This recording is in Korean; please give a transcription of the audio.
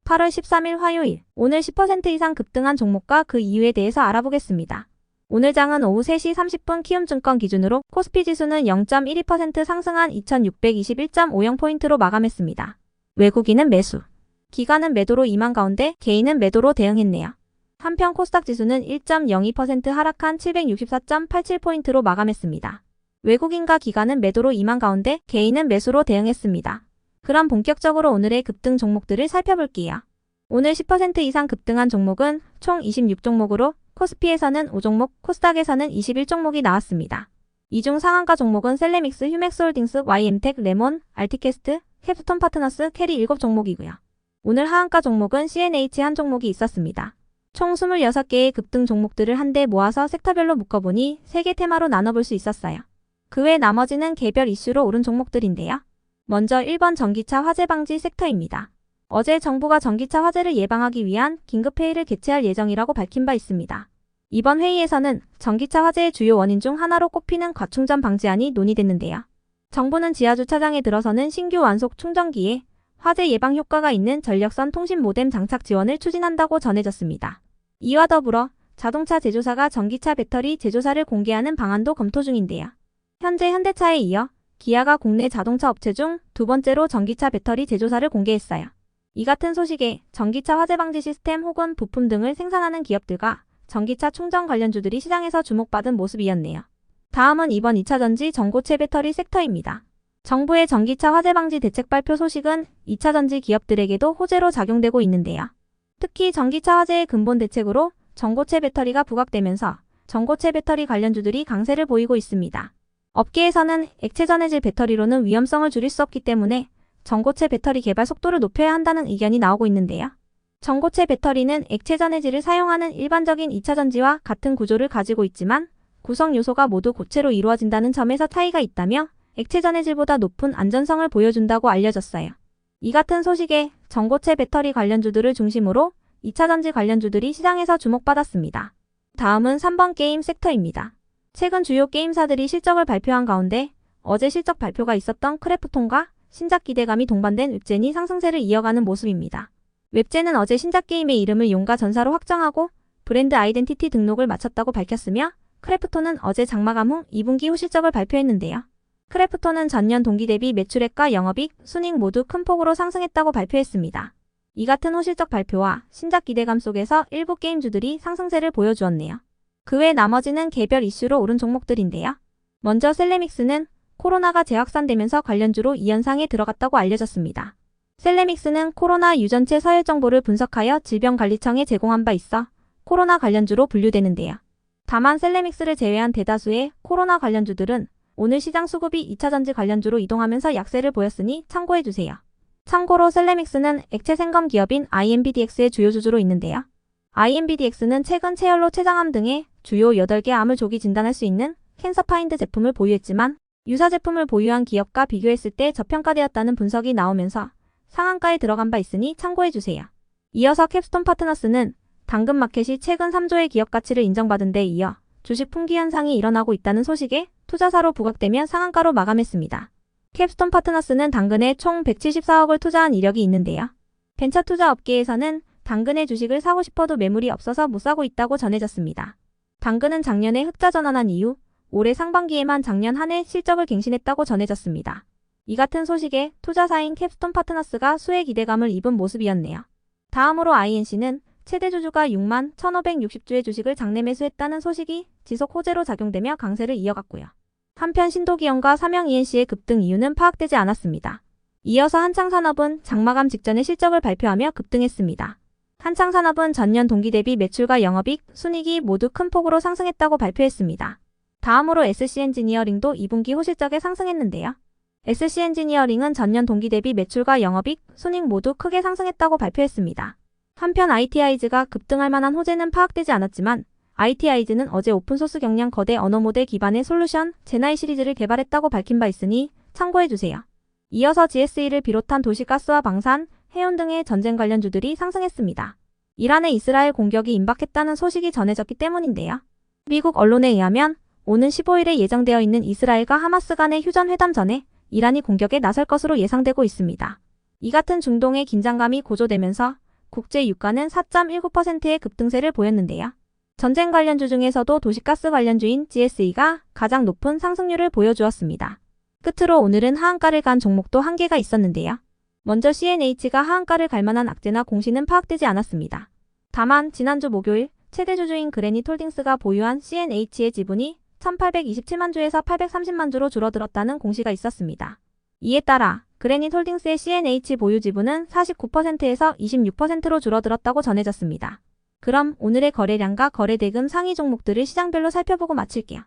8월 13일 화요일, 오늘 10% 이상 급등한 종목과 그 이유에 대해서 알아보겠습니다. 오늘 장은 오후 3시 30분 키움증권 기준으로 코스피 지수는 0.12% 상승한 2621.50포인트로 마감했습니다. 외국인은 매수, 기관은 매도로 임한 가운데 개인은 매도로 대응했네요. 한편 코스닥 지수는 1.02% 하락한 764.87포인트로 마감했습니다. 외국인과 기관은 매도로 임한 가운데 개인은 매수로 대응했습니다. 그럼 본격적으로 오늘의 급등 종목들을 살펴볼게요. 오늘 10% 이상 급등한 종목은 총 26종목으로 코스피에서는 5종목, 코스닥에서는 21종목이 나왔습니다. 이 중 상한가 종목은 셀레믹스, 휴맥스홀딩스, YM텍, 레몬, 알티캐스트, 캡스톤 파트너스, 캐리 7종목이고요. 오늘 하한가 종목은 CNH 한 종목이 있었습니다. 총 26개의 급등 종목들을 한데 모아서 섹터별로 묶어보니 3개 테마로 나눠볼 수 있었어요. 그 외 나머지는 개별 이슈로 오른 종목들인데요. 먼저 1번 전기차 화재 방지 섹터입니다. 어제 정부가 전기차 화재를 예방하기 위한 긴급회의를 개최할 예정이라고 밝힌 바 있습니다. 이번 회의에서는 전기차 화재의 주요 원인 중 하나로 꼽히는 과충전 방지안이 논의됐는데요. 정부는 지하주차장에 들어서는 신규 완속 충전기에 화재 예방 효과가 있는 전력선 통신 모뎀 장착 지원을 추진한다고 전해졌습니다. 이와 더불어 자동차 제조사가 전기차 배터리 제조사를 공개하는 방안도 검토 중인데요. 현재 현대차에 이어 기아가 국내 자동차 업체 중 두 번째로 전기차 배터리 제조사를 공개했어요. 이 같은 소식에 전기차 화재 방지 시스템 혹은 부품 등을 생산하는 기업들과 전기차 충전 관련주들이 시장에서 주목받은 모습이었네요. 다음은 이번 2차전지 전고체 배터리 섹터입니다. 정부의 전기차 화재 방지 대책 발표 소식은 2차전지 기업들에게도 호재로 작용되고 있는데요. 특히 전기차 화재의 근본 대책으로 전고체 배터리가 부각되면서 전고체 배터리 관련주들이 강세를 보이고 있습니다. 업계에서는 액체 전해질 배터리로는 위험성을 줄일 수 없기 때문에 전고체 배터리 개발 속도를 높여야 한다는 의견이 나오고 있는데요. 전고체 배터리는 액체 전해질을 사용하는 일반적인 2차전지와 같은 구조를 가지고 있지만 구성 요소가 모두 고체로 이루어진다는 점에서 차이가 있다며 액체 전해질보다 높은 안전성을 보여준다고 알려졌어요. 이 같은 소식에 전고체 배터리 관련주들을 중심으로 2차전지 관련주들이 시장에서 주목받았습니다. 다음은 3번 게임 섹터입니다. 최근 주요 게임사들이 실적을 발표한 가운데 어제 실적 발표가 있었던 크래프톤과 신작 기대감이 동반된 웹젠이 상승세를 이어가는 모습입니다. 웹젠은 어제 신작 게임의 이름을 용가 전사로 확정하고 브랜드 아이덴티티 등록을 마쳤다고 밝혔으며 크래프톤은 어제 장마감 후 2분기 후 실적을 발표했는데요. 크래프톤은 전년 동기 대비 매출액과 영업이익, 순이익 모두 큰 폭으로 상승했다고 발표했습니다. 이 같은 후 실적 발표와 신작 기대감 속에서 일부 게임주들이 상승세를 보여주었네요. 그 외 나머지는 개별 이슈로 오른 종목들인데요. 먼저 셀레믹스는 코로나가 재확산되면서 관련주로 2연상에 들어갔다고 알려졌습니다. 셀레믹스는 코로나 유전체 서열 정보를 분석하여 질병관리청에 제공한 바 있어 코로나 관련주로 분류되는데요. 다만 셀레믹스를 제외한 대다수의 코로나 관련주들은 오늘 시장 수급이 2차전지 관련주로 이동하면서 약세를 보였으니 참고해주세요. 참고로 셀레믹스는 액체 생검 기업인 IMBDX의 주요 주주로 있는데요. IMBDX는 최근 체열로 췌장암 등의 주요 8개 암을 조기 진단할 수 있는 캔서파인드 제품을 보유했지만 유사 제품을 보유한 기업과 비교했을 때 저평가되었다는 분석이 나오면서 상한가에 들어간 바 있으니 참고해주세요. 이어서 캡스톤 파트너스는 당근마켓이 최근 3조의 기업 가치를 인정받은 데 이어 주식 풍기 현상이 일어나고 있다는 소식에 투자사로 부각되며 상한가로 마감했습니다. 캡스톤 파트너스는 당근에 총 174억을 투자한 이력이 있는데요. 벤처 투자 업계에서는 당근의 주식을 사고 싶어도 매물이 없어서 못 사고 있다고 전해졌습니다. 당근은 작년에 흑자 전환한 이후 올해 상반기에만 작년 한 해 실적을 갱신했다고 전해졌습니다. 이 같은 소식에 투자사인 캡스톤 파트너스가 수혜 기대감을 입은 모습이었네요. 다음으로 INC는 최대 주주가 6만 1,560주의 주식을 장내 매수했다는 소식이 지속 호재로 작용되며 강세를 이어갔고요. 한편 신도기업과 삼영 ENC의 급등 이유는 파악되지 않았습니다. 이어서 한창산업은 장마감 직전에 실적을 발표하며 급등했습니다. 한창산업은 전년 동기 대비 매출과 영업이익, 순이익이 모두 큰 폭으로 상승했다고 발표했습니다. 다음으로 SC엔지니어링도 2분기 후 실적에 상승했는데요. SC엔지니어링은 전년 동기 대비 매출과 영업이익, 순이익 모두 크게 상승했다고 발표했습니다. 한편 IT아이즈가 급등할 만한 호재는 파악되지 않았지만 IT아이즈는 어제 오픈소스 경량 거대 언어 모델 기반의 솔루션 제나이 시리즈를 개발했다고 밝힌 바 있으니 참고해주세요. 이어서 GSE를 비롯한 도시가스와 방산, 해운 등의 전쟁 관련주들이 상승했습니다. 이란의 이스라엘 공격이 임박했다는 소식이 전해졌기 때문인데요. 미국 언론에 의하면 오는 15일에 예정되어 있는 이스라엘과 하마스 간의 휴전 회담 전에 이란이 공격에 나설 것으로 예상되고 있습니다. 이 같은 중동의 긴장감이 고조되면서 국제 유가는 4.19%의 급등세를 보였는데요. 전쟁 관련주 중에서도 도시가스 관련주인 GSE가 가장 높은 상승률을 보여주었습니다. 끝으로 오늘은 하한가를 간 종목도 한 개가 있었는데요. 먼저 CNH가 하한가를 갈 만한 악재나 공시는 파악되지 않았습니다. 다만 지난주 목요일 최대 주주인 그래닛홀딩스가 보유한 CNH의 지분이 1827만 주에서 830만 주로 줄어들었다는 공시가 있었습니다. 이에 따라 그래닛홀딩스의 CNH 보유 지분은 49%에서 26%로 줄어들었다고 전해졌습니다. 그럼 오늘의 거래량과 거래대금 상위 종목들을 시장별로 살펴보고 마칠게요.